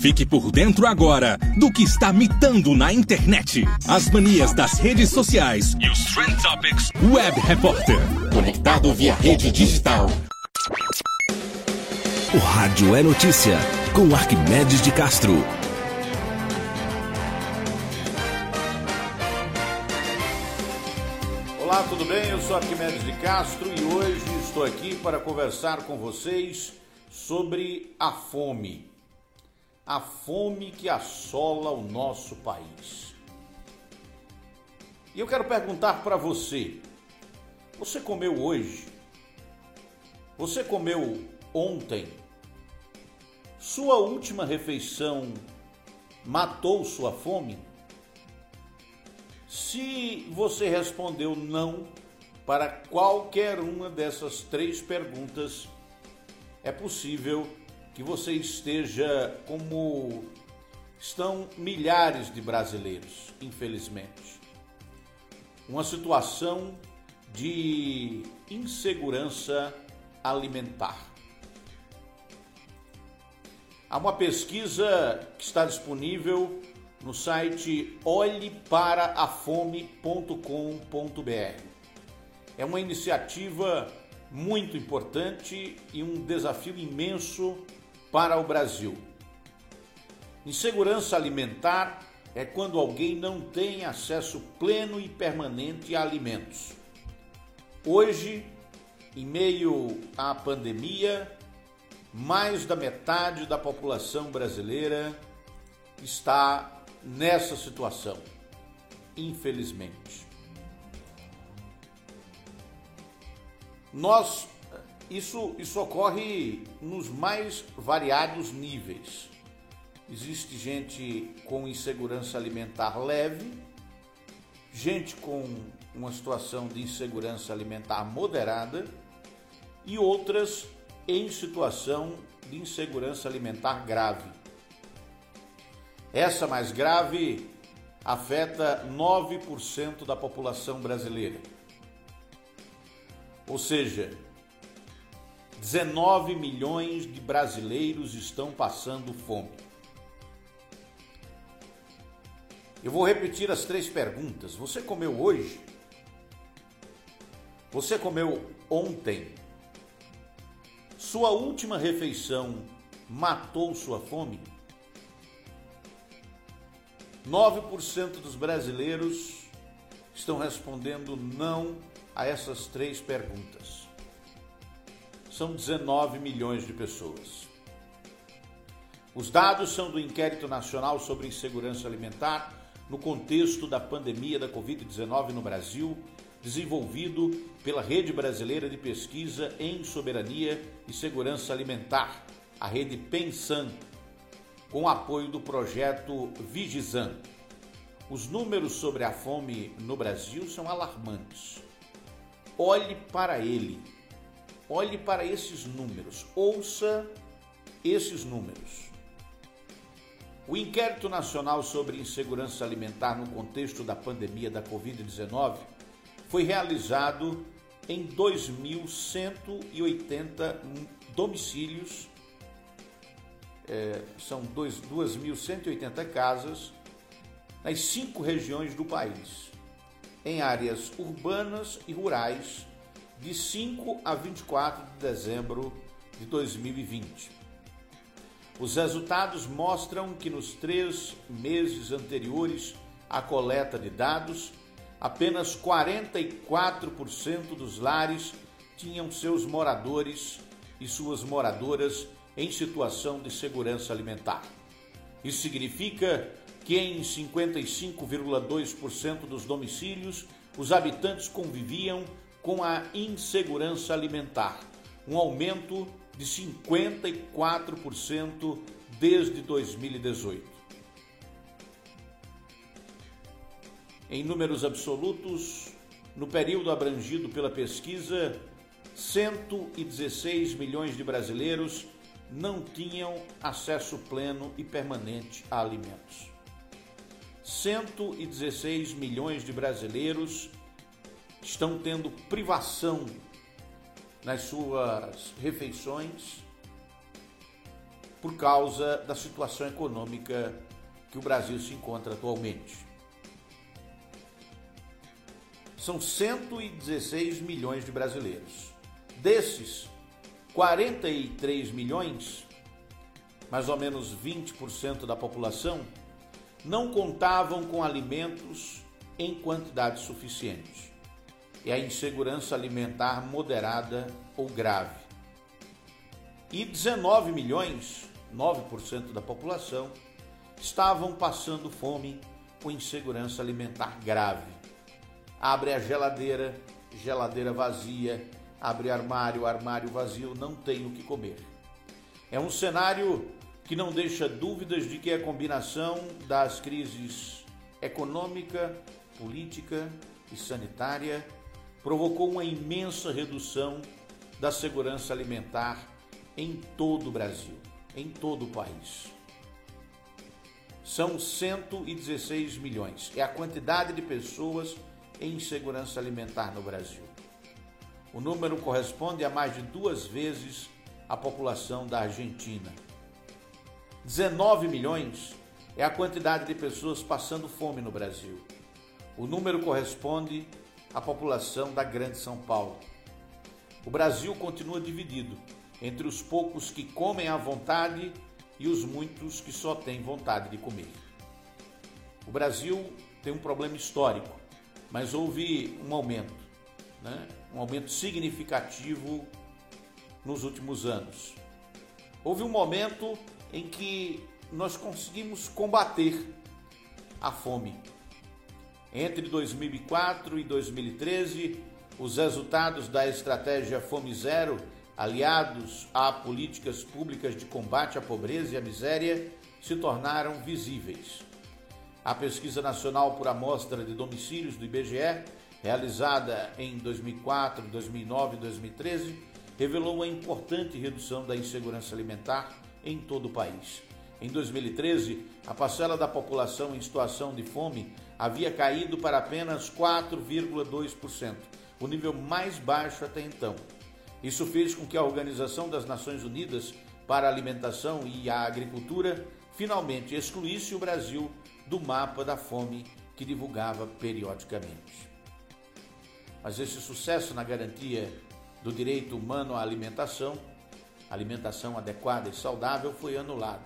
Fique por dentro agora do que está mitando na internet. As manias das redes sociais e os Trend Topics Web Repórter. Conectado via rede digital. O Rádio é Notícia, com Arquimedes de Castro. Olá, tudo bem? Eu sou Arquimedes de Castro e hoje estou aqui para conversar com vocês sobre a fome. A fome que assola o nosso país. E eu quero perguntar para você: você comeu hoje? Você comeu ontem? Sua última refeição matou sua fome? Se você respondeu não para qualquer uma dessas três perguntas, é possível que você esteja como estão milhares de brasileiros, infelizmente. Uma situação de insegurança alimentar. Há uma pesquisa que está disponível no site olheparafome.com.br. É uma iniciativa muito importante e um desafio imenso para o Brasil. Insegurança alimentar é quando alguém não tem acesso pleno e permanente a alimentos. Hoje, em meio à pandemia, mais da metade da população brasileira está nessa situação, infelizmente. Isso ocorre nos mais variados níveis. Existe gente com insegurança alimentar leve, gente com uma situação de insegurança alimentar moderada e outras em situação de insegurança alimentar grave. Essa mais grave afeta 9% da população brasileira. Ou seja, 19 milhões de brasileiros estão passando fome. Eu vou repetir as três perguntas. Você comeu hoje? Você comeu ontem? Sua última refeição matou sua fome? 9% dos brasileiros estão respondendo não a essas três perguntas. São 19 milhões de pessoas. Os dados são do Inquérito Nacional sobre Insegurança Alimentar no contexto da pandemia da Covid-19 no Brasil, desenvolvido pela Rede Brasileira de Pesquisa em Soberania e Segurança Alimentar, a Rede Pensan, com apoio do projeto Vigizan. Os números sobre a fome no Brasil são alarmantes. Olhe para ele, olhe para esses números, ouça esses números. O Inquérito Nacional sobre Insegurança Alimentar no contexto da pandemia da Covid-19 foi realizado em 2.180 domicílios, são 2.180 casas, nas 5 regiões do país, em áreas urbanas e rurais, de 5 a 24 de dezembro de 2020. Os resultados mostram que nos 3 meses anteriores à coleta de dados, apenas 44% dos lares tinham seus moradores e suas moradoras em situação de segurança alimentar. Isso significa que em 55,2% dos domicílios, os habitantes conviviam com a insegurança alimentar, um aumento de 54% desde 2018. Em números absolutos, no período abrangido pela pesquisa, 116 milhões de brasileiros não tinham acesso pleno e permanente a alimentos. 116 milhões de brasileiros estão tendo privação nas suas refeições por causa da situação econômica que o Brasil se encontra atualmente. São 116 milhões de brasileiros. Desses, 43 milhões, mais ou menos 20% da população, não contavam com alimentos em quantidade suficiente. É a insegurança alimentar moderada ou grave. E 19 milhões, 9% da população, estavam passando fome com insegurança alimentar grave. Abre a geladeira, geladeira vazia, abre armário, armário vazio, não tem o que comer. É um cenário que não deixa dúvidas de que a combinação das crises econômica, política e sanitária provocou uma imensa redução da segurança alimentar em todo o Brasil, em todo o país. São 116 milhões, é a quantidade de pessoas em insegurança alimentar no Brasil. O número corresponde a mais de 2 vezes a população da Argentina. 19 milhões é a quantidade de pessoas passando fome no Brasil. O número corresponde à população da Grande São Paulo. O Brasil continua dividido entre os poucos que comem à vontade e os muitos que só têm vontade de comer. O Brasil tem um problema histórico, mas houve um aumento, um aumento significativo nos últimos anos. Houve um momento em que nós conseguimos combater a fome. Entre 2004 e 2013, os resultados da estratégia Fome Zero, aliados a políticas públicas de combate à pobreza e à miséria, se tornaram visíveis. A Pesquisa Nacional por Amostra de Domicílios do IBGE, realizada em 2004, 2009 e 2013, revelou uma importante redução da insegurança alimentar em todo o país. Em 2013, a parcela da população em situação de fome havia caído para apenas 4,2%, o nível mais baixo até então. Isso fez com que a Organização das Nações Unidas para a Alimentação e a Agricultura finalmente excluísse o Brasil do mapa da fome que divulgava periodicamente. Mas esse sucesso na garantia do direito humano à alimentação adequada e saudável, foi anulado.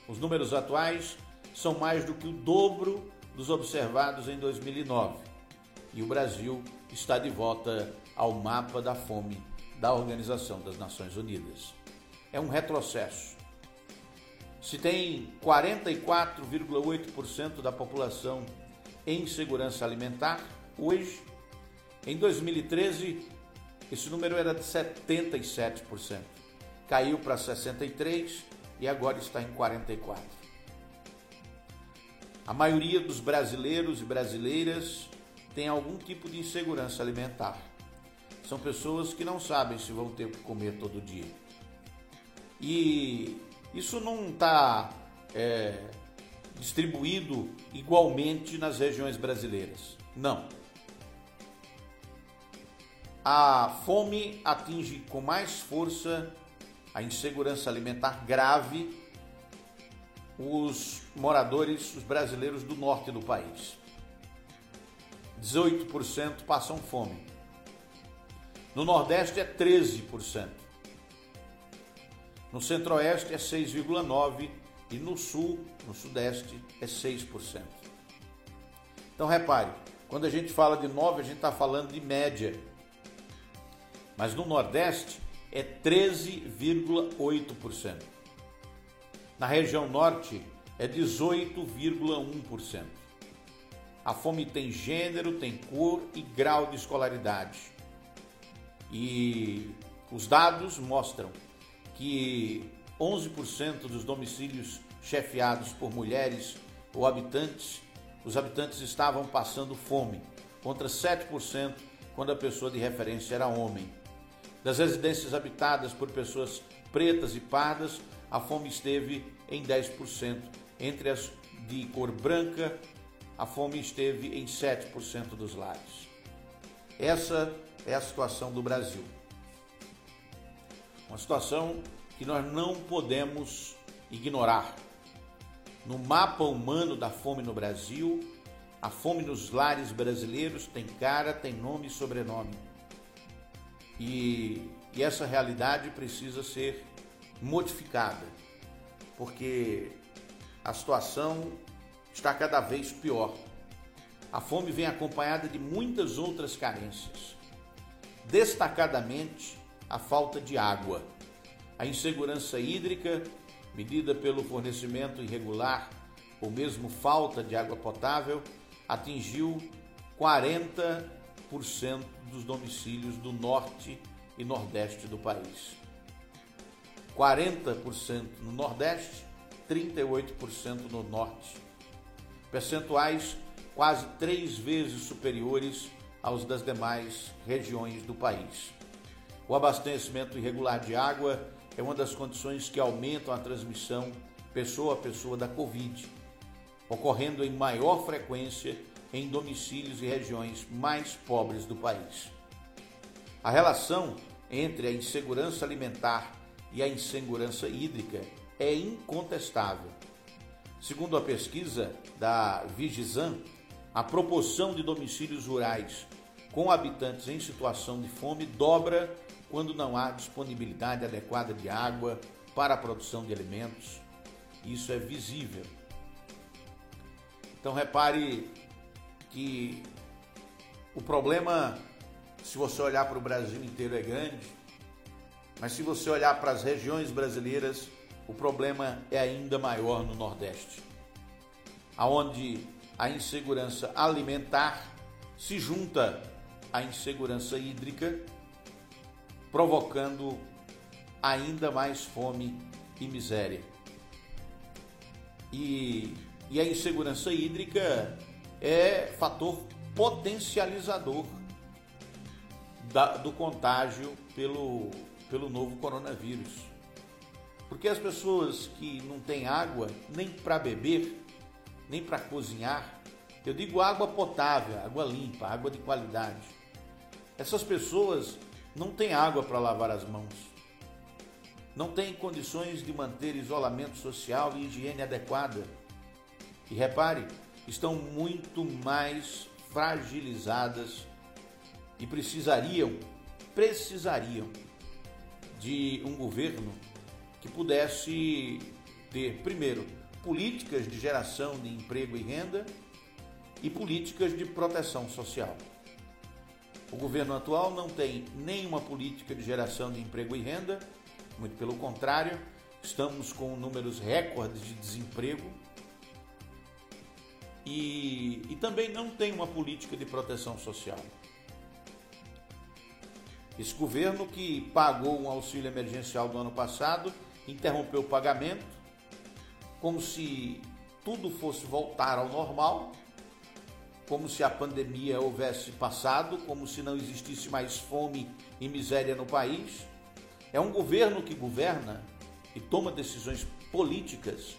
Os números atuais são mais do que o dobro dos observados em 2009 e o Brasil está de volta ao mapa da fome da Organização das Nações Unidas. É um retrocesso. Se tem 44,8% da população em insegurança alimentar, hoje, em 2013, esse número era de 77%. Caiu para 63% e agora está em 44%. A maioria dos brasileiros e brasileiras tem algum tipo de insegurança alimentar. São pessoas que não sabem se vão ter o que comer todo dia. E isso não está distribuído igualmente nas regiões brasileiras. Não. A fome atinge com mais força a insegurança alimentar grave os moradores, os brasileiros do norte do país. 18% passam fome. No Nordeste é 13%. No Centro-Oeste é 6,9% e no Sul, no Sudeste, é 6%. Então repare, quando a gente fala de 9%, a gente está falando de média. Mas no Nordeste é 13,8%. Na região Norte é 18,1%. A fome tem gênero, tem cor e grau de escolaridade. E os dados mostram que 11% dos domicílios chefiados por mulheres ou habitantes, os habitantes estavam passando fome, contra 7% quando a pessoa de referência era homem. Das residências habitadas por pessoas pretas e pardas, a fome esteve em 10%. Entre as de cor branca, a fome esteve em 7% dos lares. Essa é a situação do Brasil. Uma situação que nós não podemos ignorar. No mapa humano da fome no Brasil, a fome nos lares brasileiros tem cara, tem nome e sobrenome. E essa realidade precisa ser modificada, porque a situação está cada vez pior. A fome vem acompanhada de muitas outras carências, destacadamente a falta de água. A insegurança hídrica, medida pelo fornecimento irregular ou mesmo falta de água potável, atingiu 40% dos domicílios do norte e nordeste do país. 40% no nordeste, 38% no norte. Percentuais quase 3 vezes superiores aos das demais regiões do país. O abastecimento irregular de água é uma das condições que aumentam a transmissão pessoa a pessoa da Covid, ocorrendo em maior frequência em domicílios e regiões mais pobres do país. A relação entre a insegurança alimentar e a insegurança hídrica é incontestável. Segundo a pesquisa da Vigisan, a proporção de domicílios rurais com habitantes em situação de fome dobra quando não há disponibilidade adequada de água para a produção de alimentos. Isso é visível. Então repare que o problema, se você olhar para o Brasil inteiro, é grande, mas se você olhar para as regiões brasileiras, o problema é ainda maior no Nordeste, aonde a insegurança alimentar se junta à insegurança hídrica, provocando ainda mais fome e miséria. E a insegurança hídrica é fator potencializador do contágio pelo novo coronavírus. Porque as pessoas que não têm água nem para beber, nem para cozinhar, eu digo água potável, água limpa, água de qualidade. Essas pessoas não têm água para lavar as mãos, não têm condições de manter isolamento social e higiene adequada. E repare, estão muito mais fragilizadas e precisariam de um governo que pudesse ter, primeiro, políticas de geração de emprego e renda e políticas de proteção social. O governo atual não tem nenhuma política de geração de emprego e renda, muito pelo contrário, estamos com números recordes de desemprego e também não tem uma política de proteção social. Esse governo que pagou um auxílio emergencial do ano passado, interrompeu o pagamento, como se tudo fosse voltar ao normal, como se a pandemia houvesse passado, como se não existisse mais fome e miséria no país. É um governo que governa e toma decisões políticas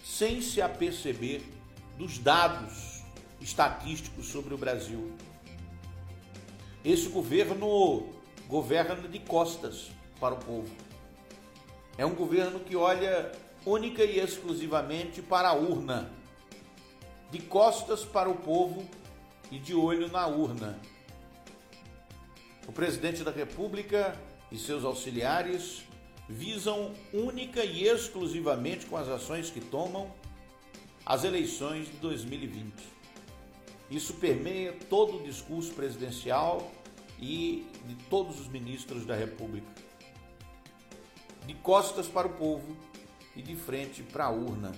sem se aperceber dos dados estatísticos sobre o Brasil. Esse governo governa de costas para o povo. É um governo que olha única e exclusivamente para a urna, de costas para o povo e de olho na urna. O presidente da República e seus auxiliares visam única e exclusivamente com as ações que tomam as eleições de 2020. Isso permeia todo o discurso presidencial e de todos os ministros da República. De costas para o povo e de frente para a urna,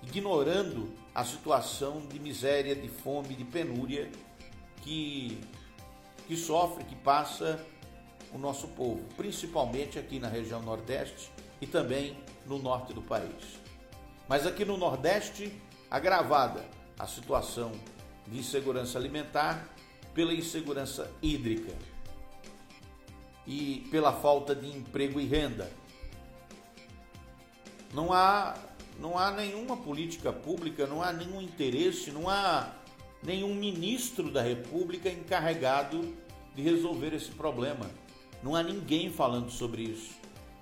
ignorando a situação de miséria, de fome, de penúria que sofre, que passa o nosso povo, principalmente aqui na região Nordeste e também no norte do país. Mas aqui no Nordeste, agravada a situação de insegurança alimentar pela insegurança hídrica e pela falta de emprego e renda. Não há nenhuma política pública, não há nenhum interesse, não há nenhum ministro da República encarregado de resolver esse problema. Não há ninguém falando sobre isso.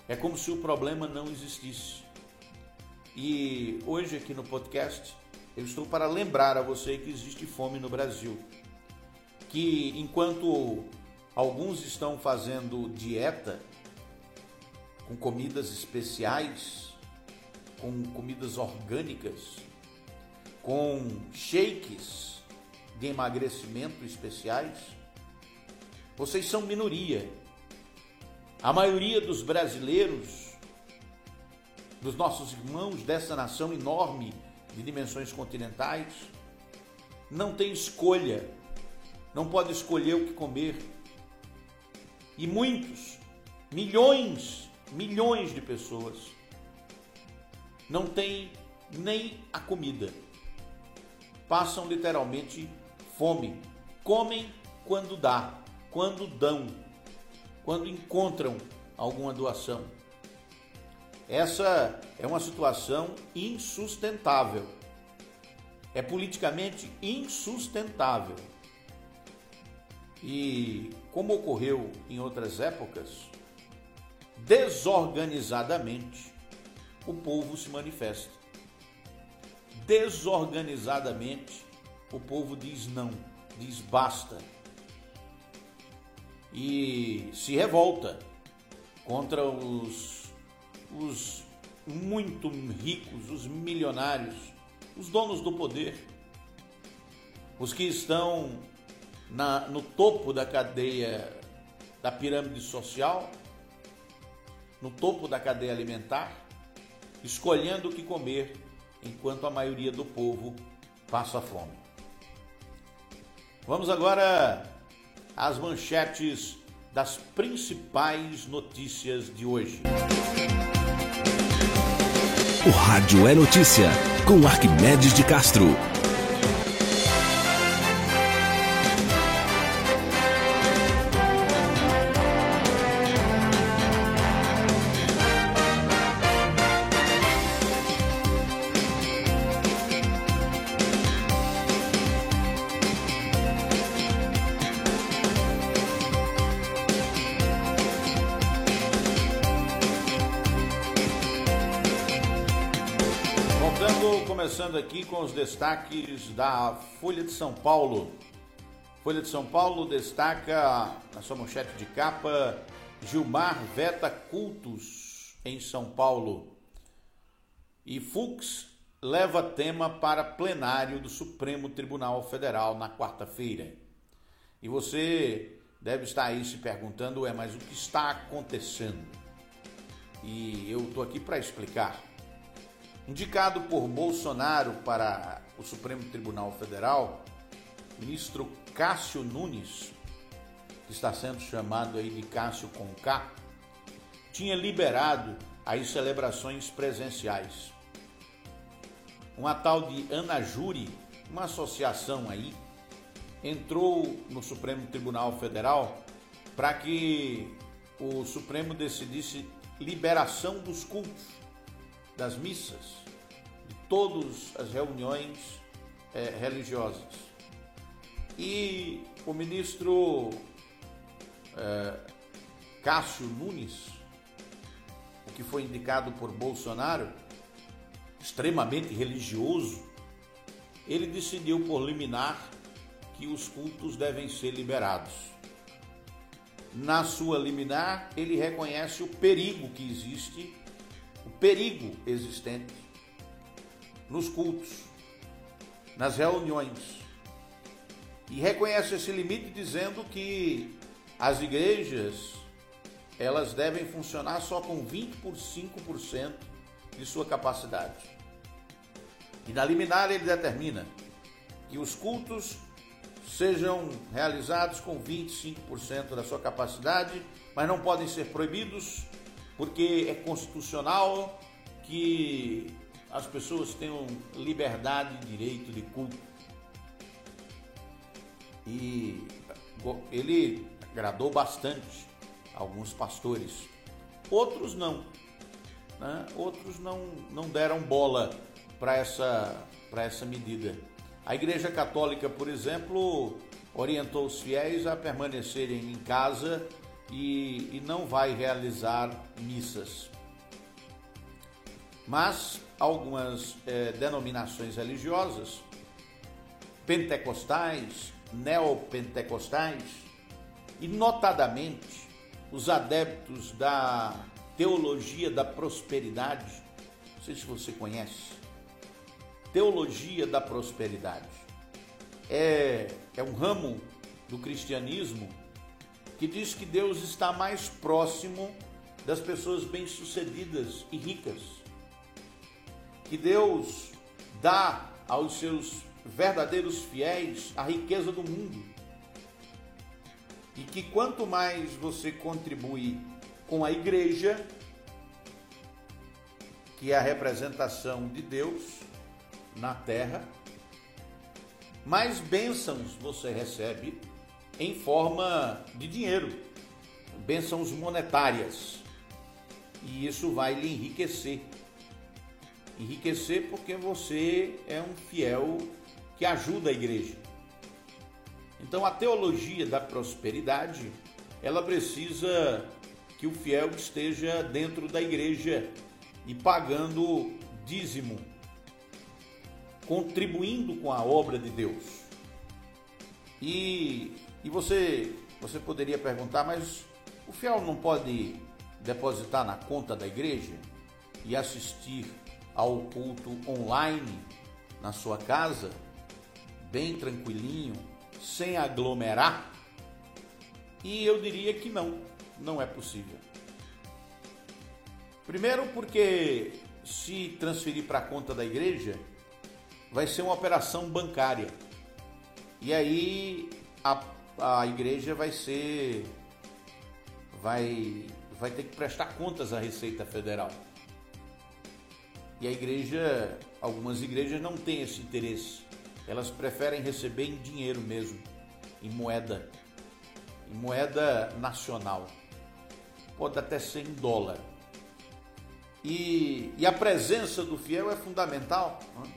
É como se o problema não existisse. E hoje aqui no podcast eu estou para lembrar a você que existe fome no Brasil. Que enquanto alguns estão fazendo dieta com comidas especiais, com comidas orgânicas, com shakes de emagrecimento especiais, vocês são minoria. A maioria dos brasileiros, dos nossos irmãos dessa nação enorme de dimensões continentais, não tem escolha, não pode escolher o que comer. E muitos, milhões de pessoas não têm nem a comida. Passam literalmente fome. Comem quando dá, quando dão, quando encontram alguma doação. Essa é uma situação insustentável. É politicamente insustentável. E, como ocorreu em outras épocas, desorganizadamente o povo se manifesta. Desorganizadamente o povo diz não, diz basta. E se revolta contra os muito ricos, os milionários, os donos do poder, os que estão no topo da cadeia da pirâmide social, no topo da cadeia alimentar, escolhendo o que comer, enquanto a maioria do povo passa fome. Vamos agora às manchetes das principais notícias de hoje. O Rádio é Notícia, com Arquimedes de Castro. Começando aqui com os destaques da Folha de São Paulo. Folha de São Paulo destaca na sua manchete de capa: Gilmar veta cultos em São Paulo. E Fux leva tema para plenário do Supremo Tribunal Federal na quarta-feira. E você deve estar aí se perguntando, mas o que está acontecendo? E eu estou aqui para explicar. Indicado por Bolsonaro para o Supremo Tribunal Federal, o ministro Cássio Nunes, que está sendo chamado aí de Cássio com K, tinha liberado as celebrações presenciais. Uma tal de Anajure, uma associação aí, entrou no Supremo Tribunal Federal para que o Supremo decidisse liberação dos cultos, das missas, de todas as reuniões religiosas. E o ministro Cássio Nunes, o que foi indicado por Bolsonaro, extremamente religioso, ele decidiu por liminar que os cultos devem ser liberados. Na sua liminar, ele reconhece o perigo que existe, o perigo existente nos cultos, nas reuniões, e reconhece esse limite dizendo que as igrejas elas devem funcionar só com 25% de sua capacidade. E na liminar ele determina que os cultos sejam realizados com 25% da sua capacidade, mas não podem ser proibidos, porque é constitucional que as pessoas tenham liberdade e direito de culto. E ele agradou bastante alguns pastores. Outros não, né? Outros não deram bola para essa medida. A Igreja Católica, por exemplo, orientou os fiéis a permanecerem em casa e não vai realizar missas. Mas algumas denominações religiosas, pentecostais, neopentecostais, e notadamente os adeptos da teologia da prosperidade, não sei se você conhece, teologia da prosperidade, é um ramo do cristianismo que diz que Deus está mais próximo das pessoas bem-sucedidas e ricas, que Deus dá aos seus verdadeiros fiéis a riqueza do mundo, e que quanto mais você contribui com a igreja, que é a representação de Deus na terra, mais bênçãos você recebe em forma de dinheiro, bênçãos monetárias, e isso vai lhe enriquecer. Enriquecer porque você é um fiel que ajuda a igreja. Então a teologia da prosperidade, ela precisa que o fiel esteja dentro da igreja e pagando dízimo, contribuindo com a obra de Deus. E você poderia perguntar, mas o fiel não pode depositar na conta da igreja e assistir ao culto online na sua casa, bem tranquilinho, sem aglomerar? E eu diria que não é possível. Primeiro porque se transferir para a conta da igreja, vai ser uma operação bancária. E aí a igreja vai ter que prestar contas à Receita Federal. E algumas igrejas não têm esse interesse. Elas preferem receber em dinheiro mesmo, em moeda nacional. Pode até ser em dólar. E a presença do fiel é fundamental, né,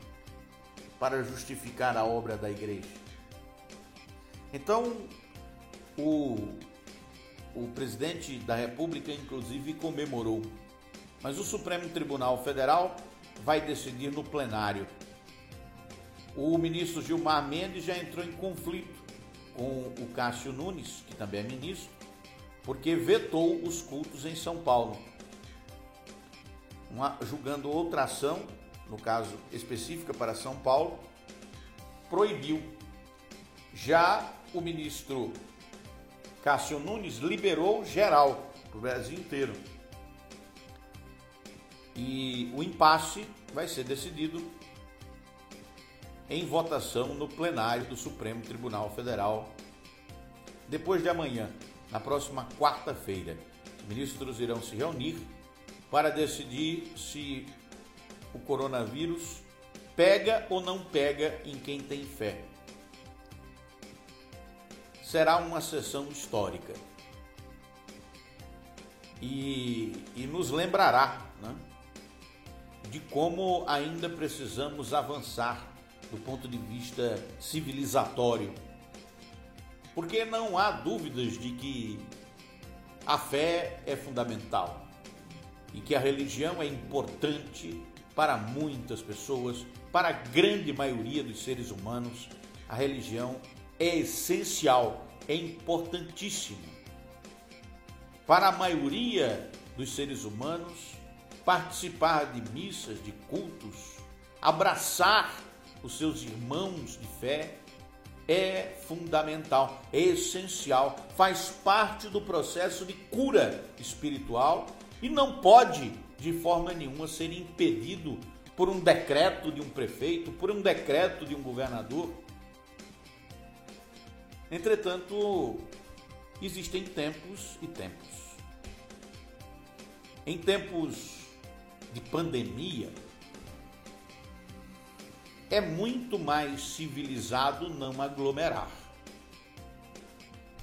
para justificar a obra da igreja. Então, o presidente da República, inclusive, comemorou. Mas o Supremo Tribunal Federal vai decidir no plenário. O ministro Gilmar Mendes já entrou em conflito com o Cássio Nunes, que também é ministro, porque vetou os cultos em São Paulo. Julgando outra ação, no caso específica para São Paulo, proibiu. Já o ministro Cássio Nunes liberou geral para o Brasil inteiro. E o impasse vai ser decidido em votação no plenário do Supremo Tribunal Federal depois de amanhã, na próxima quarta-feira. Os ministros irão se reunir para decidir se o coronavírus pega ou não pega em quem tem fé. Será uma sessão histórica e nos lembrará, né, de como ainda precisamos avançar do ponto de vista civilizatório, porque não há dúvidas de que a fé é fundamental e que a religião é importante para muitas pessoas, para a grande maioria dos seres humanos. A religião é essencial, é importantíssima. Para a maioria dos seres humanos, participar de missas, de cultos, abraçar os seus irmãos de fé é fundamental, é essencial, faz parte do processo de cura espiritual e não pode, de forma nenhuma, ser impedido por um decreto de um prefeito, por um decreto de um governador. Entretanto, existem tempos e tempos. Em tempos de pandemia, é muito mais civilizado não aglomerar.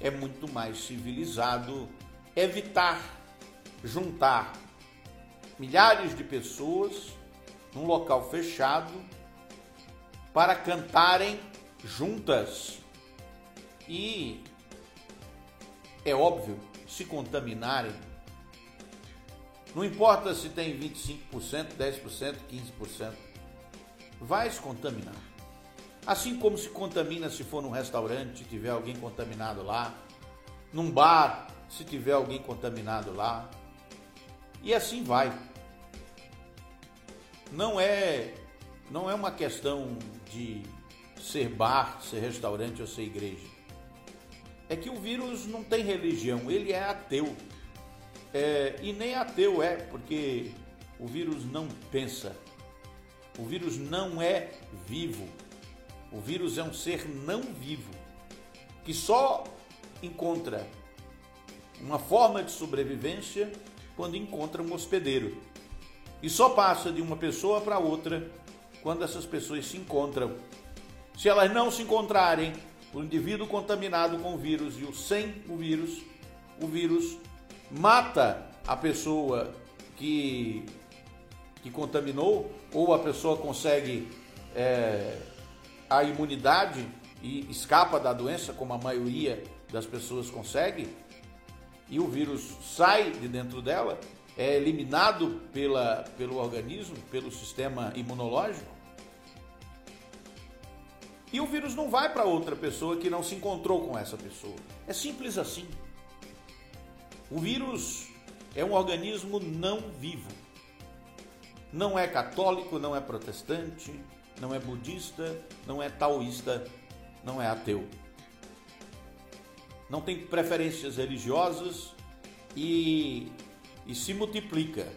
É muito mais civilizado evitar juntar milhares de pessoas num local fechado para cantarem juntas e, é óbvio, se contaminarem. Não importa se tem 25%, 10%, 15%. Vai se contaminar. Assim como se contamina se for num restaurante, tiver alguém contaminado lá, num bar, se tiver alguém contaminado lá, e assim vai. Não é uma questão de ser bar, ser restaurante ou ser igreja. É que o vírus não tem religião, ele é ateu. E nem ateu é, porque o vírus não pensa. O vírus não é vivo. O vírus é um ser não vivo, que só encontra uma forma de sobrevivência quando encontra um hospedeiro. E só passa de uma pessoa para outra quando essas pessoas se encontram. Se elas não se encontrarem, o indivíduo contaminado com o vírus e o sem o vírus mata a pessoa que contaminou, ou a pessoa consegue a imunidade e escapa da doença, como a maioria das pessoas consegue, e o vírus sai de dentro dela, é eliminado pelo organismo, pelo sistema imunológico, e o vírus não vai para outra pessoa que não se encontrou com essa pessoa. É simples assim. O vírus é um organismo não vivo. Não é católico, não é protestante, não é budista, não é taoísta, não é ateu. Não tem preferências religiosas e se multiplica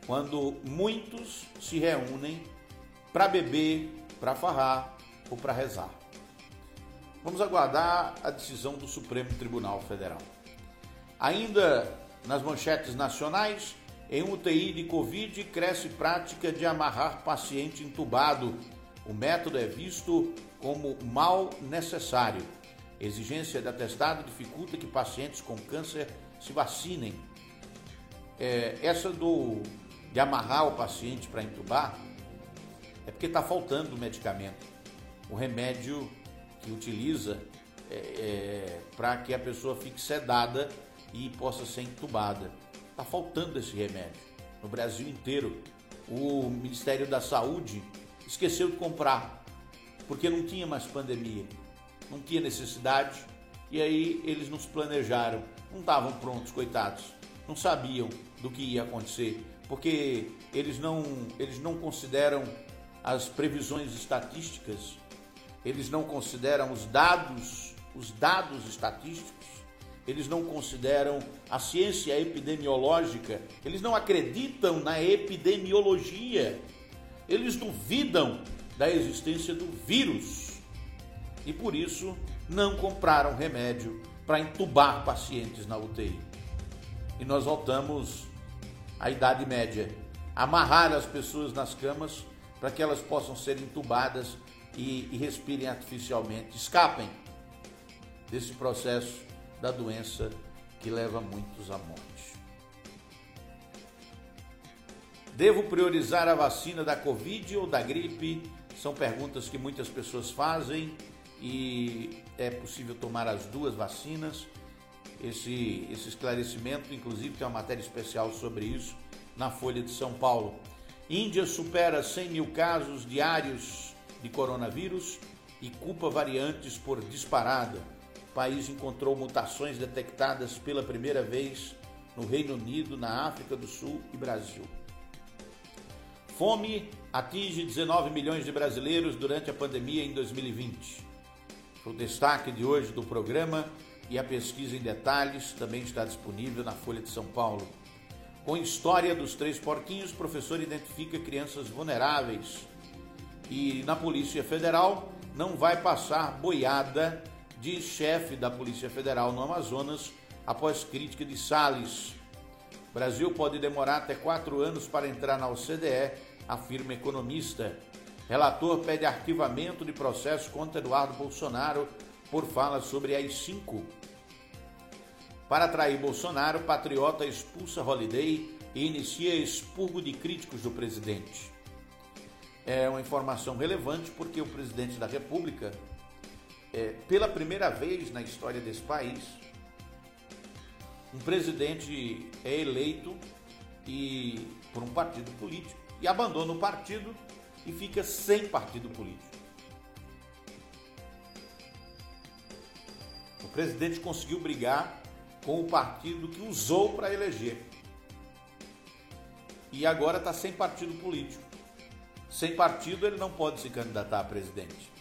quando muitos se reúnem para beber, para farrar ou para rezar. Vamos aguardar a decisão do Supremo Tribunal Federal. Ainda nas manchetes nacionais, em UTI de Covid, cresce prática de amarrar paciente entubado. O método é visto como mal necessário. Exigência de atestado dificulta que pacientes com câncer se vacinem. Essa de amarrar o paciente para entubar é porque está faltando o medicamento. O remédio que utiliza para que a pessoa fique sedada e possa ser entubada. Está faltando esse remédio no Brasil inteiro. O Ministério da Saúde esqueceu de comprar, porque não tinha mais pandemia, não tinha necessidade, e aí eles nos planejaram, não estavam prontos, coitados, não sabiam do que ia acontecer, porque eles não consideram as previsões estatísticas, eles não consideram os dados estatísticos, eles não consideram a ciência epidemiológica, eles não acreditam na epidemiologia, eles duvidam da existência do vírus e por isso não compraram remédio para entubar pacientes na UTI. E nós voltamos à Idade Média, amarrar as pessoas nas camas para que elas possam ser entubadas e respirem artificialmente, escapem desse processo da doença que leva muitos à morte. Devo priorizar a vacina da Covid ou da gripe? São perguntas que muitas pessoas fazem e é possível tomar as duas vacinas. Esse esclarecimento, inclusive, tem uma matéria especial sobre isso na Folha de São Paulo. Índia supera 100 mil casos diários de coronavírus e culpa variantes por disparada. O país encontrou mutações detectadas pela primeira vez no Reino Unido, na África do Sul e Brasil. Fome atinge 19 milhões de brasileiros durante a pandemia em 2020. Foi o destaque de hoje do programa e a pesquisa em detalhes também está disponível na Folha de São Paulo. Com história dos 3 porquinhos, o professor identifica crianças vulneráveis. E na Polícia Federal não vai passar boiada de chefe da Polícia Federal no Amazonas após crítica de Salles. O Brasil pode demorar até 4 anos para entrar na OCDE, afirma economista. Relator pede arquivamento de processo contra Eduardo Bolsonaro por fala sobre AI-5. Para atrair Bolsonaro, patriota expulsa Holliday e inicia expurgo de críticos do presidente. É uma informação relevante porque o presidente da República, pela primeira vez na história desse país, um presidente é eleito e por um partido político e abandona o partido e fica sem partido político. O presidente conseguiu brigar com o partido que usou para eleger. E agora está sem partido político. Sem partido, ele não pode se candidatar a presidente.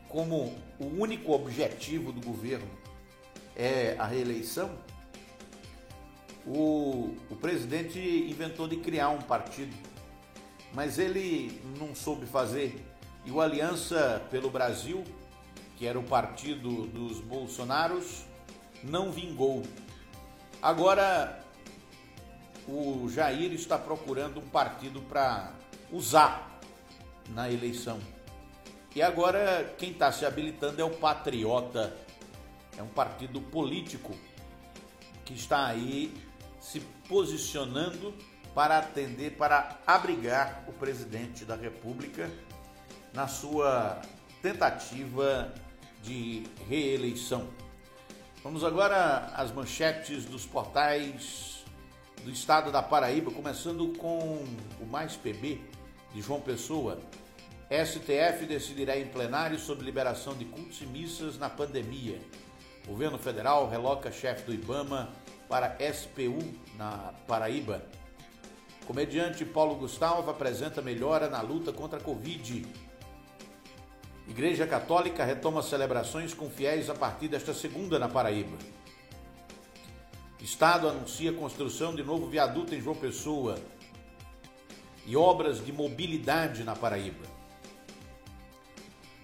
Como o único objetivo do governo é a reeleição, o presidente inventou de criar um partido, mas ele não soube fazer. E o Aliança pelo Brasil, que era o partido dos Bolsonaros, não vingou. Agora, o Jair está procurando um partido para usar na eleição. E agora, quem está se habilitando é o Patriota. É um partido político que está aí se posicionando para atender, para abrigar o presidente da República na sua tentativa de reeleição. Vamos agora às manchetes dos portais do estado da Paraíba, começando com o Mais PB de João Pessoa. STF decidirá em plenário sobre liberação de cultos e missas na pandemia. Governo federal reloca chefe do IBAMA para SPU na Paraíba. Comediante Paulo Gustavo apresenta melhora na luta contra a Covid. Igreja Católica retoma celebrações com fiéis a partir desta segunda na Paraíba. Estado anuncia construção de novo viaduto em João Pessoa e obras de mobilidade na Paraíba.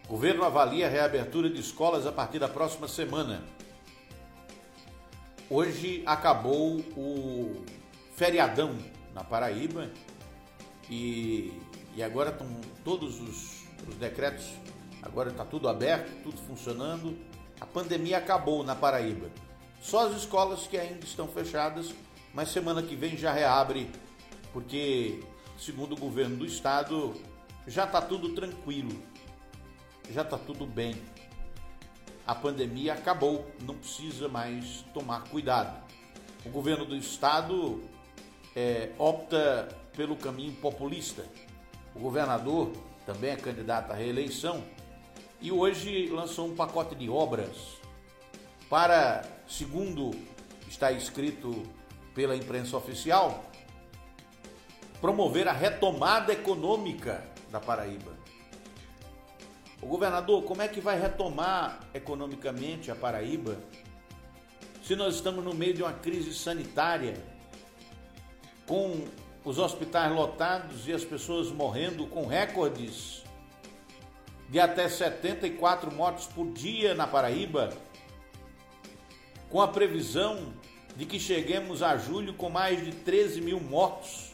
Governo avalia a reabertura de escolas a partir da próxima semana. Hoje acabou o feriadão na Paraíba e agora estão todos os decretos, agora está tudo aberto, tudo funcionando. A pandemia acabou na Paraíba. Só as escolas que ainda estão fechadas, mas semana que vem já reabre, porque, segundo o governo do estado, já está tudo tranquilo, já está tudo bem. A pandemia acabou, não precisa mais tomar cuidado. O governo do estado opta pelo caminho populista. O governador também é candidato à reeleição e hoje lançou um pacote de obras para, segundo está escrito pela imprensa oficial, promover a retomada econômica da Paraíba. O governador, como é que vai retomar economicamente a Paraíba se nós estamos no meio de uma crise sanitária, com os hospitais lotados e as pessoas morrendo, com recordes de até 74 mortes por dia na Paraíba, com a previsão de que cheguemos a julho com mais de 13 mil mortos?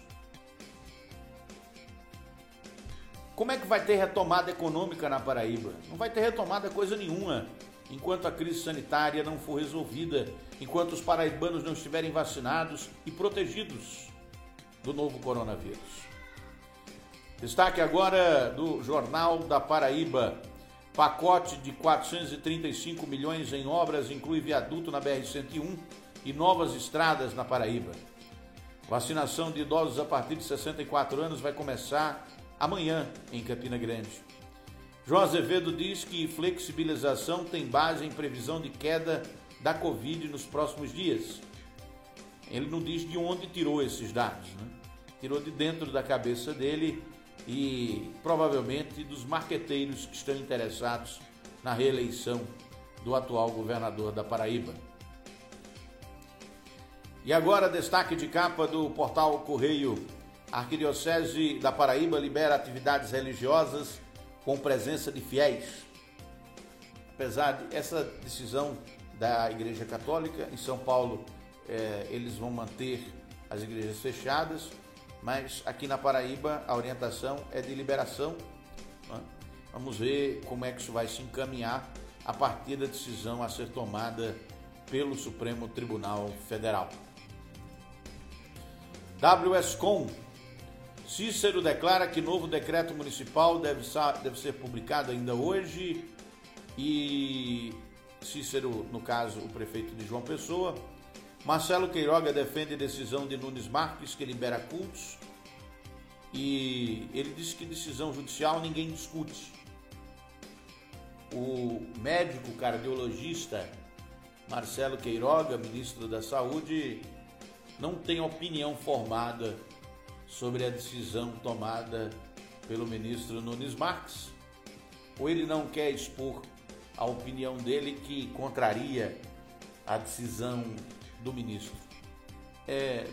Como é que vai ter retomada econômica na Paraíba? Não vai ter retomada coisa nenhuma enquanto a crise sanitária não for resolvida, enquanto os paraibanos não estiverem vacinados e protegidos do novo coronavírus. Destaque agora do Jornal da Paraíba. Pacote de 435 milhões em obras inclui viaduto na BR-101 e novas estradas na Paraíba. Vacinação de idosos a partir de 64 anos vai começar amanhã em Campina Grande. João Azevedo diz que flexibilização tem base em previsão de queda da Covid nos próximos dias. Ele não diz de onde tirou esses dados, né? Tirou de dentro da cabeça dele e provavelmente dos marqueteiros que estão interessados na reeleição do atual governador da Paraíba. E agora destaque de capa do portal Correio. A Arquidiocese da Paraíba libera atividades religiosas com presença de fiéis. Apesar de essa decisão da Igreja Católica, em São Paulo eles vão manter as igrejas fechadas, mas aqui na Paraíba a orientação é de liberação. Né? Vamos ver como é que isso vai se encaminhar a partir da decisão a ser tomada pelo Supremo Tribunal Federal. WSCom. Cícero declara que novo decreto municipal deve ser publicado ainda hoje e Cícero, no caso, o prefeito de João Pessoa, Marcelo Queiroga defende a decisão de Nunes Marques, que libera cultos, e ele disse que decisão judicial ninguém discute. O médico cardiologista Marcelo Queiroga, ministro da Saúde, não tem opinião formada sobre a decisão tomada pelo ministro Nunes Marques, ou ele não quer expor a opinião dele que contraria a decisão do ministro.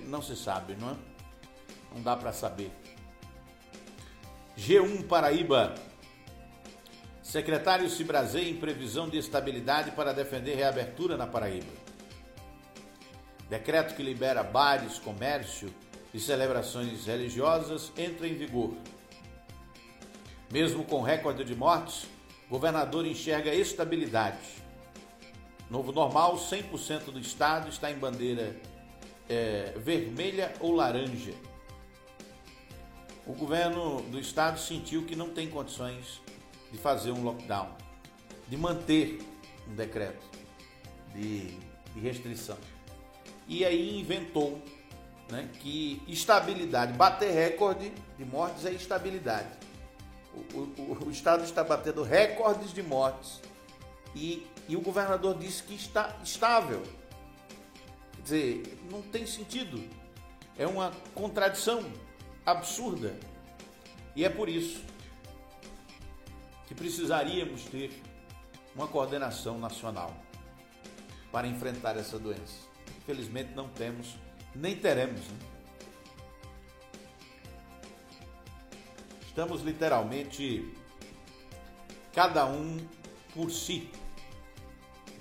Não se sabe, não é? Não dá para saber. G1 Paraíba. Secretário se braseia em previsão de estabilidade para defender reabertura na Paraíba. Decreto que libera bares, comércio e celebrações religiosas entra em vigor. Mesmo com recorde de mortes, governador enxerga estabilidade. Novo normal, 100% do estado está em bandeira vermelha ou laranja. O governo do estado sentiu que não tem condições de fazer um lockdown, de manter um decreto de restrição. E aí inventou, né, que estabilidade, bater recorde de mortes é estabilidade. O estado está batendo recordes de mortes e o governador disse que está estável. Quer dizer, não tem sentido. É uma contradição absurda. E é por isso que precisaríamos ter uma coordenação nacional para enfrentar essa doença. Infelizmente não temos, nem teremos, né? Estamos literalmente cada um por si.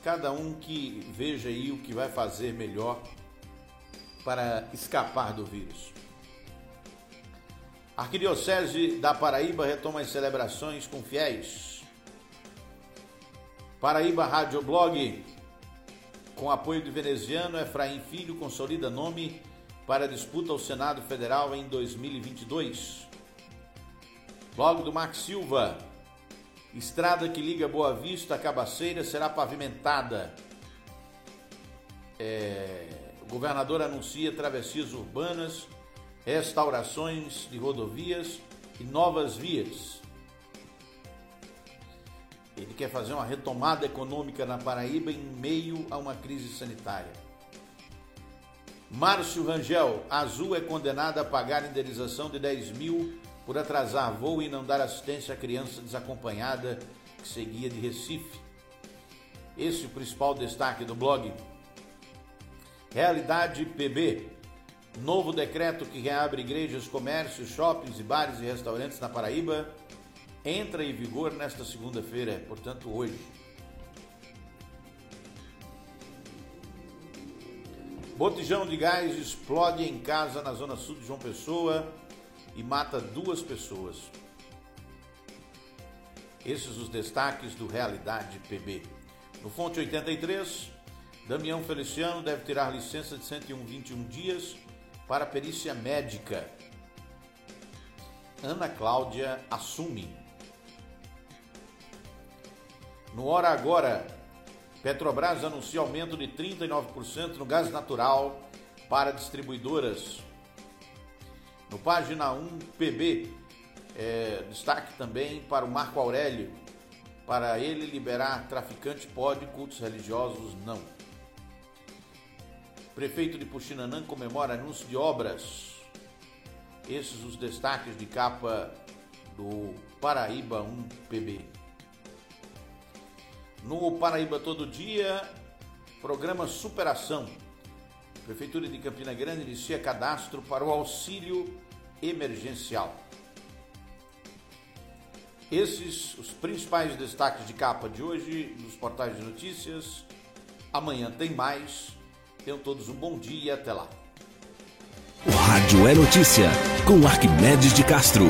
Cada um que veja aí o que vai fazer melhor para escapar do vírus. A Arquidiocese da Paraíba retoma as celebrações com fiéis. Paraíba Radioblog, com apoio de veneziano, Efraim Filho consolida nome para a disputa ao Senado Federal em 2022. Blog do Max Silva, estrada que liga Boa Vista a Cabaceira será pavimentada. O governador anuncia travessias urbanas, restaurações de rodovias e novas vias. Ele quer fazer uma retomada econômica na Paraíba em meio a uma crise sanitária. Márcio Rangel, Azul é condenada a pagar indenização de 10 mil por atrasar voo e não dar assistência à criança desacompanhada que seguia de Recife. Esse é o principal destaque do blog. Realidade PB. Novo decreto que reabre igrejas, comércios, shoppings e bares e restaurantes na Paraíba entra em vigor nesta segunda-feira, portanto hoje. Botijão de gás explode em casa na zona sul de João Pessoa e mata 2 pessoas. Esses os destaques do Realidade PB. No Fonte 83, Damião Feliciano deve tirar licença de 121 dias para perícia médica. Ana Cláudia assume. No Hora Agora, Petrobras anuncia aumento de 39% no gás natural para distribuidoras. No Página 1 PB, destaque também para o Marco Aurélio. Para ele liberar traficante pode, cultos religiosos não. Prefeito de Puxinanã comemora anúncio de obras. Esses os destaques de capa do Paraíba 1 PB. No Paraíba Todo Dia, programa Superação. Prefeitura de Campina Grande inicia cadastro para o auxílio emergencial. Esses os principais destaques de capa de hoje nos portais de notícias. Amanhã tem mais. Tenham todos um bom dia e até lá. O Rádio é Notícia, com Arquimedes de Castro.